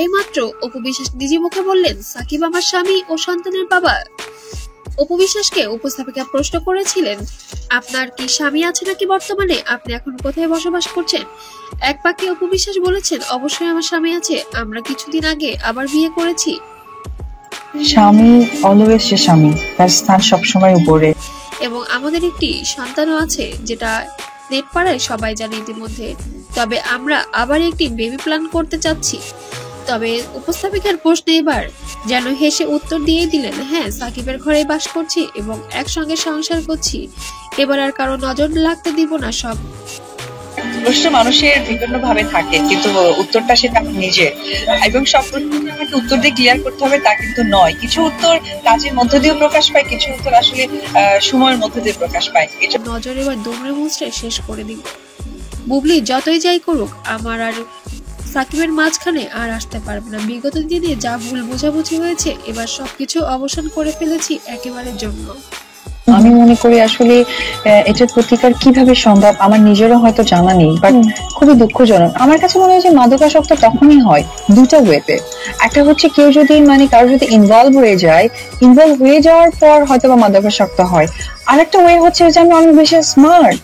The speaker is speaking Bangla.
এইমাত্র অপু বিশ্বাস নিজে মুখে বললেন সাকিব আমার স্বামী ও সন্তানের বাবা। অপু বিশ্বাসকে উপস্থাপিকা প্রশ্ন করেছিলেন, আপনার কি স্বামী আছে নাকি বর্তমানে, আপনি এখন কোথায় বসবাস করছেন? এক বাক্যে অপু বিশ্বাস বলেছেন, অবশ্যই আমার স্বামী আছে, আমরা কিছুদিন আগে আবার বিয়ে করেছি। স্বামী অলওয়েজ সে স্বামী, তার স্থান সবসময় উপরে। এবং আমাদের একটি সন্তানও আছে, যেটা নেটপাড়ায় সবাই জানে ইতিমধ্যে। তবে আমরা আবার একটি বেবি প্ল্যান করতে চাচ্ছি। তবে উপস্থাপিকার প্রশ্নে এবার যেন হেসে উত্তর দিয়ে দিলেন, হ্যাঁ সাকিবের ঘরে বাস করছি এবং একসঙ্গে সংসার করছি, এবার আর কারো নজর লাগতে দিব না। সব প্রশ্ন মানুষের বিভিন্ন ভাবে থাকে, কিন্তু উত্তরটা সেটা নিজে, এবং সব প্রশ্ন আমাকে উত্তর দিয়ে ক্লিয়ার করতে হবে তা কিন্তু নয়। কিছু উত্তর কাজের মধ্য দিয়ে প্রকাশ পায়, কিছু উত্তর আসলে সময়ের মধ্য দিয়ে প্রকাশ পায়। এটা নজর এবার দুমড়ে মুচড়ে শেষ করে দিব। বুবলি যতই যাই করুক, আমার আর সাকিবের মাঝখানে আর আসতে পারবে না। বিগত দিনে যা ভুল বোঝাবুঝি হয়েছে, এবার সবকিছু অবসান করে ফেলেছি একেবারের জন্য। আমি মনে করি আসলে এটার প্রতিকার কিভাবে সম্ভব আমার নিজেরও হয়তো জানা নেই, বাট খুবই দুঃখজনক। আমার কাছে মনে হয় যে মাদকাসক্ত তখনই হয় দুটো ওয়েতে। একটা হচ্ছে কেউ যদি কারো যদি ইনভলভ হয়ে যাওয়ার পর হয়তো বা মাদকাসক্ত হয়। আর একটা ওয়ে হচ্ছে যে আমি অনেক বেশি স্মার্ট,